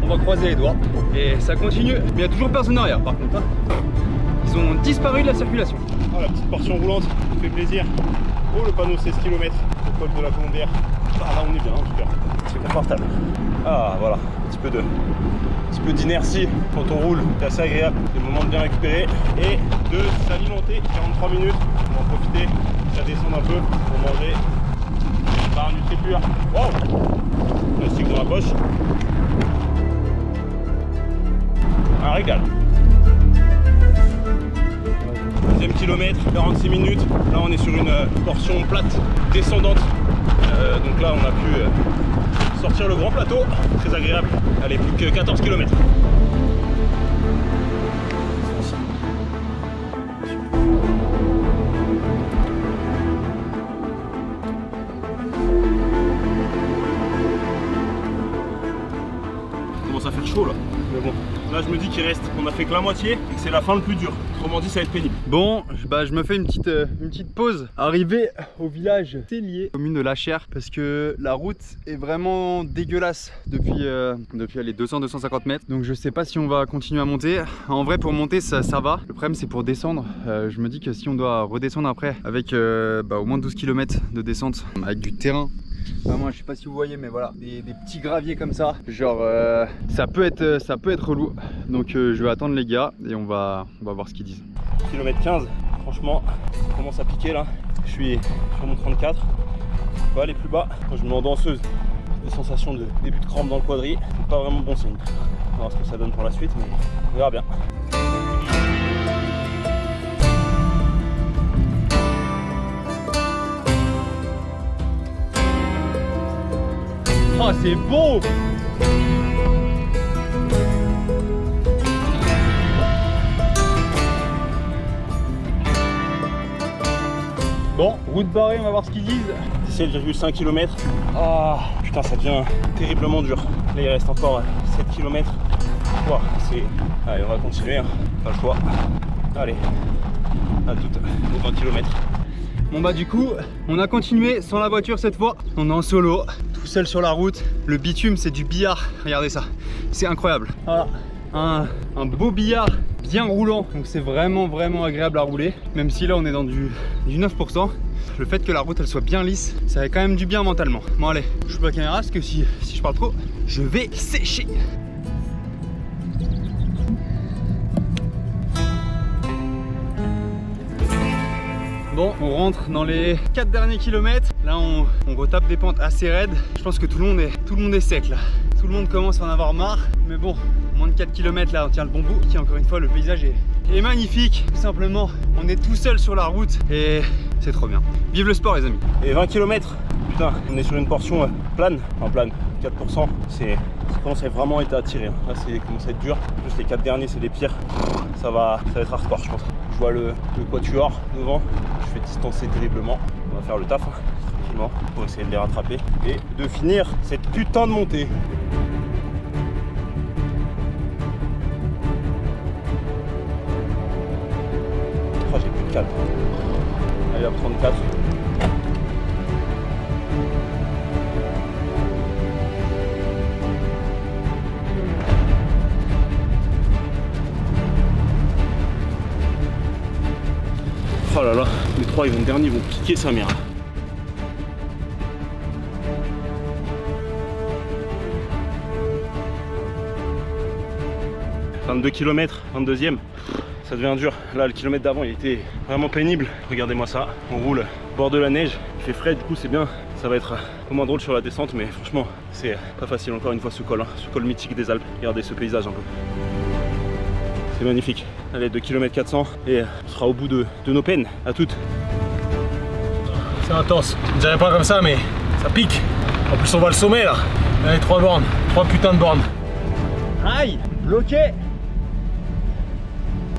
va croiser les doigts et ça continue, mais il n'y a toujours personne derrière par contre, hein. Ils ont disparu de la circulation.
Oh, la petite portion roulante, ça fait plaisir. Oh, le panneau 16 km au col de la Colombière. Ah, là on est bien en tout cas, c'est confortable. Ah voilà, un petit peu d'inertie quand on roule, c'est assez agréable. C'est le moment de bien récupérer et de s'alimenter. 43 minutes, on va en profiter, ça descend un peu pour manger. Par un NutriPure. Wow, plastique dans la poche. Un régal. Deuxième kilomètre, 46 minutes. Là on est sur une portion plate, descendante. Donc là on a pu sortir le grand plateau, très agréable. Allez, plus que 14 km. Il commence à faire chaud là, mais bon. Là je me dis qu'il reste, on a fait que la moitié et que c'est la fin le plus dur. Autrement dit ça va être pénible.
Bon, je me fais une petite pause. Arrivé au village Tellier, commune de La Chère, parce que la route est vraiment dégueulasse depuis les 200-250 mètres. Donc je sais pas si on va continuer à monter. En vrai pour monter ça va. Le problème c'est pour descendre. Je me dis que si on doit redescendre après avec au moins 12 km de descente avec du terrain. Moi je sais pas si vous voyez mais voilà des petits graviers comme ça, genre ça peut être relou, donc je vais attendre les gars et on va voir ce qu'ils disent.
Kilomètre 15, franchement ça commence à piquer là, je suis sur mon 34, je vais aller plus bas. Quand je me mets en danseuse, des sensations de début de crampe dans le quadri, c'est pas vraiment bon signe. On va voir ce que ça donne pour la suite, mais on verra bien.
Oh c'est beau! Bon, route barrée, on va voir ce qu'ils disent.
17,5 km. Ah putain, ça devient terriblement dur. Là il reste encore 7 km. Wow, allez, on va continuer, hein. Pas le choix. Allez, à toutes les 20 km.
Bon bah du coup, on a continué sans la voiture cette fois. On est en solo, tout seul sur la route. Le bitume c'est du billard, regardez ça, c'est incroyable. Voilà, un beau billard bien roulant, donc c'est vraiment agréable à rouler. Même si là on est dans du 9%. Le fait que la route elle soit bien lisse, ça fait quand même du bien mentalement. Bon allez, je coupe la caméra parce que si je parle trop, je vais sécher. Bon, on rentre dans les 4 derniers kilomètres. Là, on retape des pentes assez raides. Je pense que tout le monde est sec là. Tout le monde commence à en avoir marre. Mais bon, moins de 4 km là, on tient le bon bout. Et encore une fois, le paysage est magnifique. Tout simplement, on est tout seul sur la route et c'est trop bien. Vive le sport les amis.
Et 20 km, putain, on est sur une portion plane. Enfin plane, 4%. Ça commence à vraiment être à tirer. Là, c'est commence à être dur. En plus, les 4 derniers, c'est les pires. Ça va être hardcore, je pense. Je vois le quatuor devant. Je vais distancer terriblement. On va faire le taf tranquillement pour essayer de les rattraper et de finir cette putain de montée. Oh, j'ai plus de calme. Allez, à 34. Oh là là, les trois ils vont derniers, ils vont piquer sa mère. 22 km, 22e, ça devient dur. Là le kilomètre d'avant il était vraiment pénible. Regardez-moi ça, on roule au bord de la neige, il fait frais du coup c'est bien. Ça va être un peu moins drôle sur la descente mais franchement c'est pas facile encore une fois ce col, ce col mythique des Alpes. Regardez ce paysage un peu. C'est magnifique. Allez, 2 km 400 et on sera au bout de nos peines. À toutes.
C'est intense. Je dirais pas comme ça, mais ça pique. En plus, on voit le sommet là. Allez, 3 bornes. 3 putains de bornes.
Aïe, bloqué.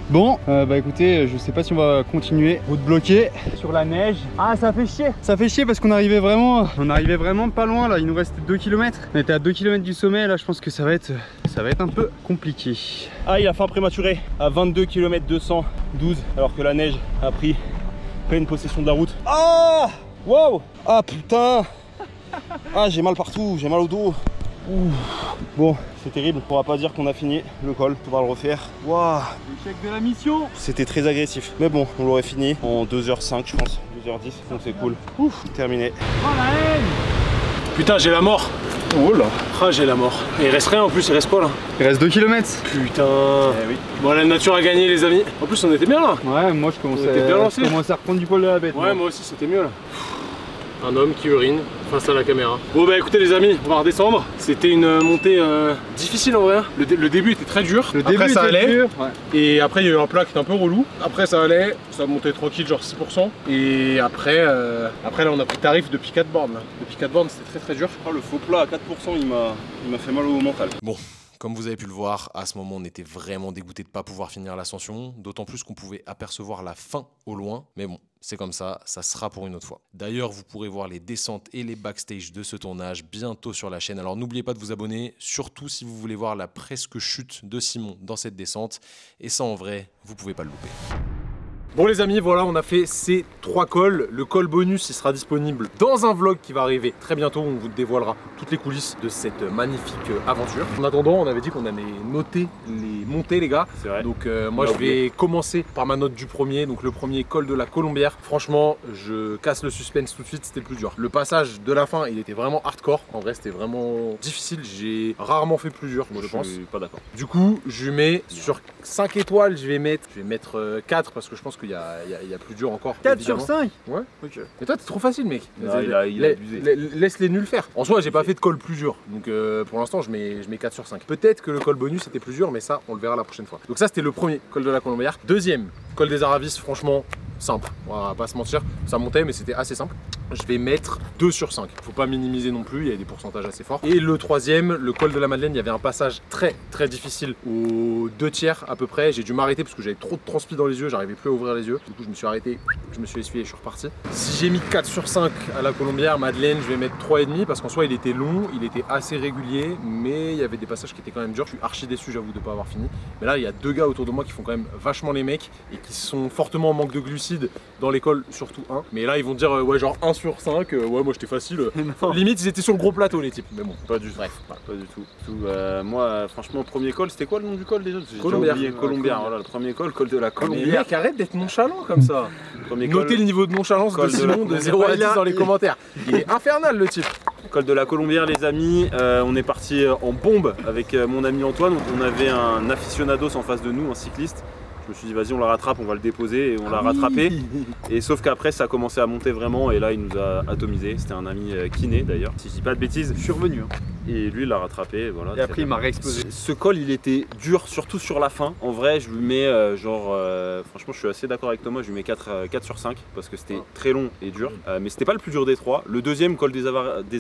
Bon, bah écoutez, je sais pas si on va continuer. Route bloquée sur la neige. Ah, ça fait chier. Ça fait chier parce qu'on arrivait vraiment pas loin là. Il nous reste 2 km. On était à 2 km du sommet. Là, je pense que ça va être un peu compliqué.
Ah, il a fin prématuré à 22 km 212 alors que la neige a pris pleine possession de la route. Ah, wow. Ah putain. Ah, j'ai mal partout, j'ai mal au dos. Ouh. Bon, c'est terrible, on pourra pas dire qu'on a fini le col, on va le refaire. Waouh,
l'échec de la mission.
C'était très agressif, mais bon, on l'aurait fini en 2h05 je pense, 2h10, donc c'est cool. Ouf, terminé.
Oh la haine.
Putain, j'ai la mort.
Oh là.
Ah, j'ai la mort. Et il reste rien en plus, il reste quoi là?
Il reste 2 km.
Putain.
Eh oui.
Bon, la nature a gagné les amis. En plus, on était bien là.
Ouais, moi je commençais à reprendre du poil de la bête.
Ouais, moi aussi, c'était mieux là.
Un homme qui urine face à la caméra. Bon bah écoutez les amis, on va redescendre. C'était une montée difficile en vrai. Le début était très dur. Après ça allait. Ouais. Et après il y a eu un plat qui était un peu relou. Après ça allait, ça montait tranquille, genre 6%. Et après, là on a pris tarif depuis 4 bornes. Là. Depuis 4 bornes c'était très dur.
Oh, le faux plat à 4%, il m'a fait mal au mental.
Bon. Comme vous avez pu le voir, à ce moment on était vraiment dégoûté de ne pas pouvoir finir l'ascension, d'autant plus qu'on pouvait apercevoir la fin au loin, mais bon, c'est comme ça sera pour une autre fois. D'ailleurs, vous pourrez voir les descentes et les backstage de ce tournage bientôt sur la chaîne, alors n'oubliez pas de vous abonner, surtout si vous voulez voir la presque chute de Simon dans cette descente, et ça en vrai, vous pouvez pas le louper.
Bon les amis, voilà, on a fait ces 3 cols. Le col bonus, il sera disponible dans un vlog qui va arriver très bientôt. On vous dévoilera toutes les coulisses de cette magnifique aventure. En attendant, on avait dit qu'on allait noter les montées les gars.
C'est vrai.
Donc moi je vais commencer par ma note du premier. Donc le premier col de la Colombière. Franchement, je casse le suspense tout de suite, c'était le plus dur. Le passage de la fin, il était vraiment hardcore. En vrai, c'était vraiment difficile. J'ai rarement fait plus dur, je pense.
Je suis pas d'accord.
Du coup, je lui mets sur 5 étoiles, je vais mettre 4 parce que je pense qu'il y a plus dur encore.
4
évidemment.
sur 5.
Ouais. Ok. Mais toi, t'es trop facile, mec.
Non, il a abusé.
Laisse les nuls faire. En soi, j'ai pas fait de col plus dur. Donc pour l'instant, je mets 4 sur 5. Peut-être que le col bonus était plus dur, mais ça, on le verra la prochaine fois. Donc ça, c'était le premier col de la Colombière. Deuxième, col des Aravis, franchement, simple. On va pas se mentir. Ça montait, mais c'était assez simple. Je vais mettre 2 sur 5. Faut pas minimiser non plus, il y a des pourcentages assez forts. Et le troisième, le col de la Madeleine, il y avait un passage très difficile aux 2 tiers à peu près. J'ai dû m'arrêter parce que j'avais trop de transpi dans les yeux, j'arrivais plus à ouvrir les yeux. Du coup, je me suis arrêté, je me suis essuyé et je suis reparti. Si j'ai mis 4 sur 5 à la Colombière, Madeleine, je vais mettre 3,5 parce qu'en soi, il était long, il était assez régulier, mais il y avait des passages qui étaient quand même durs. Je suis archi déçu, j'avoue, de pas avoir fini. Mais là, il y a 2 gars autour de moi qui font quand même vachement les mecs et qui sont fortement en manque de glucides dans l'école, surtout un. Mais là, ils vont dire, ouais, genre 1 sur 5, ouais, moi j'étais facile. Limite, ils étaient sur le gros plateau, les types. Mais bon,
pas du tout. Bref, pas du tout. Moi, franchement, premier col, c'était quoi le nom du col déjà?
Colombière.
Colombière, voilà, le premier col de la Colombière.
Mais mec, arrête d'être nonchalant comme ça. Notez le niveau de nonchalance de Simon de 0 à 10 dans les commentaires. Il est infernal le type.
Col de la Colombière, les amis, on est parti en bombe avec mon ami Antoine. On avait un aficionados en face de nous, un cycliste. Je me suis dit vas-y on la rattrape, on va le déposer et on l'a rattrapé. Et sauf qu'après ça a commencé à monter vraiment et là il nous a atomisé. C'était un ami kiné d'ailleurs, si je dis pas de bêtises.
Survenu. Hein.
Et lui il l'a rattrapé, voilà.
Et après il m'a réexplosé.
Ce col il était dur, surtout sur la fin. En vrai je lui mets franchement je suis assez d'accord avec Thomas, je lui mets 4 sur 5 parce que c'était très long et dur. Mais c'était pas le plus dur des 3. Le deuxième col des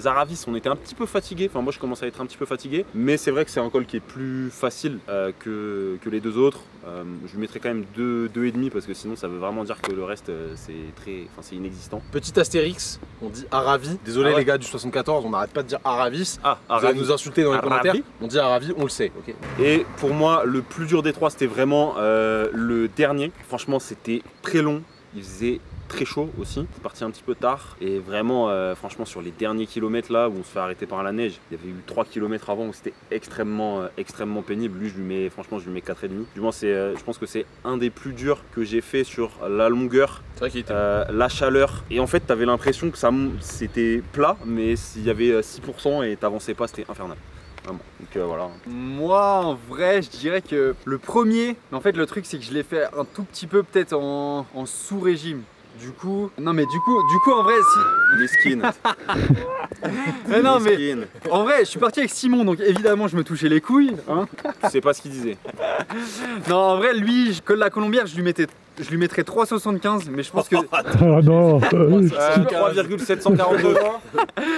Aravis, on était un petit peu fatigué. Enfin moi je commençais à être un petit peu fatigué. Mais c'est vrai que c'est un col qui est plus facile que les 2 autres. Je lui mettrais quand même 2,5 parce que sinon ça veut vraiment dire que le reste c'est inexistant.
Petit astérix, on dit Aravi. Désolé les gars du 74, on n'arrête pas de dire Aravis. Vous allez nous insulter dans les commentaires. On dit Aravi, on le sait. Okay.
Et pour moi, le plus dur des 3, c'était vraiment le dernier. Franchement, c'était très long. Il faisait très chaud aussi, c'est parti un petit peu tard et vraiment franchement sur les derniers kilomètres là où on se fait arrêter par la neige, il y avait eu 3 km avant où c'était extrêmement pénible. Lui je lui mets 4,5. Du moins je pense que c'est un des plus durs que j'ai fait sur la longueur, la chaleur et en fait t'avais l'impression que c'était plat mais s'il y avait 6% et t'avançais pas, c'était infernal. Vraiment. Donc voilà.
Moi en vrai je dirais que le premier, en fait le truc c'est que je l'ai fait un tout petit peu peut-être en sous-régime. Du coup, non mais du coup en vrai si...
Les skins.
Mais non mais en vrai je suis parti avec Simon donc évidemment je me touchais les couilles hein.
C'est pas ce qu'il disait.
Non en vrai lui, col de la Colombière je lui mettrais 3,75 mais je pense que...
Oh non
3,742.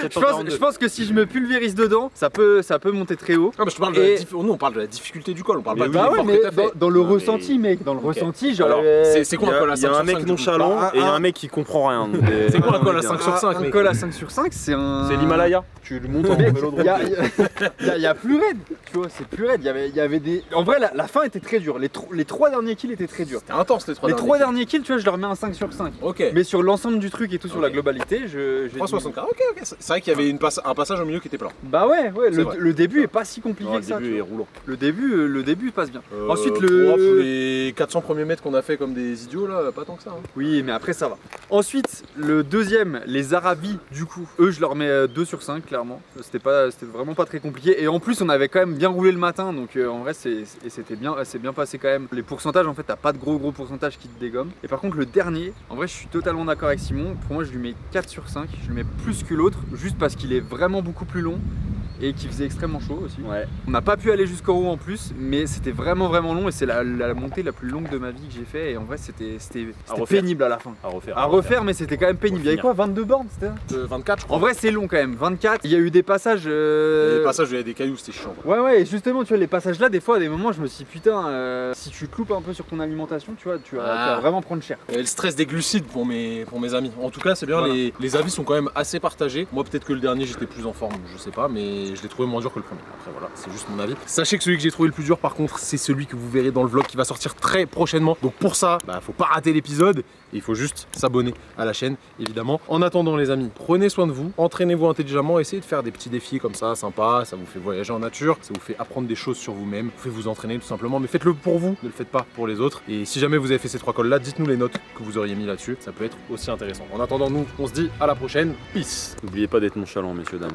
Je pense que si je me pulvérise dedans, ça peut monter très haut.
Non mais je parle de nous on parle de la difficulté du col, on parle pas de l'effort que t'as fait.
Dans le ressenti mec, dans le ressenti genre...
C'est quoi un col à 5 sur 5?
Il y a un mec nonchalant et il y a un mec qui comprend rien.
C'est quoi un col à 5 sur 5?
Un col à 5 sur 5 c'est un...
C'est l'Himalaya. Tu le montes en vélo de
il y a plus raide, tu vois, c'est plus raide. Il y avait des... En vrai la fin était très dure, les 3 derniers kills étaient très durs.
C'était intense les 3
derniers kills, tu vois, je leur mets un 5 sur 5.
Ok.
Mais sur l'ensemble du truc et tout, sur la globalité, je
3,75. Ok. C'est vrai qu'il y avait un passage au milieu qui était plat.
Bah ouais, le début est pas si compliqué que ça.
Le début est roulant.
Le début passe bien. Ensuite
les 400 premiers mètres qu'on a fait comme des idiots là, pas tant que ça. Hein.
Oui, mais après ça va. Ensuite, le deuxième, les les Aravis, du coup, eux je leur mets 2 sur 5 clairement. C'était vraiment pas très compliqué. Et en plus on avait quand même bien roulé le matin, donc en vrai c'est bien passé quand même. Les pourcentages en fait t'as pas de gros pourcentages qui te dégomment. Et par contre le dernier, en vrai je suis totalement d'accord avec Simon. Pour moi je lui mets 4 sur 5, je lui mets plus que l'autre, juste parce qu'il est vraiment beaucoup plus long. Et qui faisait extrêmement chaud aussi. Ouais. On n'a pas pu aller jusqu'en haut en plus, mais c'était vraiment long et c'est la montée la plus longue de ma vie que j'ai fait. Et en vrai c'était pénible à la fin. À refaire, mais c'était quand même pénible. Il y avait quoi, 22 bornes c'était
24 je crois.
En vrai c'est long quand même, 24. Il y a eu des passages...
Des passages où il y avait des cailloux, c'était chiant.
Ouais, et justement tu vois les passages là, des fois à des moments je me suis dit putain, si tu te loupes un peu sur ton alimentation, tu vois, tu vas vraiment prendre cher.
Et le stress des glucides pour mes amis. En tout cas c'est bien, voilà. Les avis sont quand même assez partagés. Moi peut-être que le dernier j'étais plus en forme, je sais pas, mais je l'ai trouvé moins dur que le premier. Après voilà, c'est juste mon avis. Sachez que celui que j'ai trouvé le plus dur par contre, c'est celui que vous verrez dans le vlog qui va sortir très prochainement. Donc pour ça, faut pas rater l'épisode. Il faut juste s'abonner à la chaîne évidemment. En attendant les amis, prenez soin de vous, entraînez-vous intelligemment, essayez de faire des petits défis comme ça, sympa, ça vous fait voyager en nature, ça vous fait apprendre des choses sur vous-même, vous fait vous entraîner tout simplement, mais faites-le pour vous, ne le faites pas pour les autres. Et si jamais vous avez fait ces 3 cols là, dites-nous les notes que vous auriez mis là-dessus, ça peut être aussi intéressant. En attendant nous, on se dit à la prochaine, peace.
N'oubliez pas d'être nonchalant messieurs dames.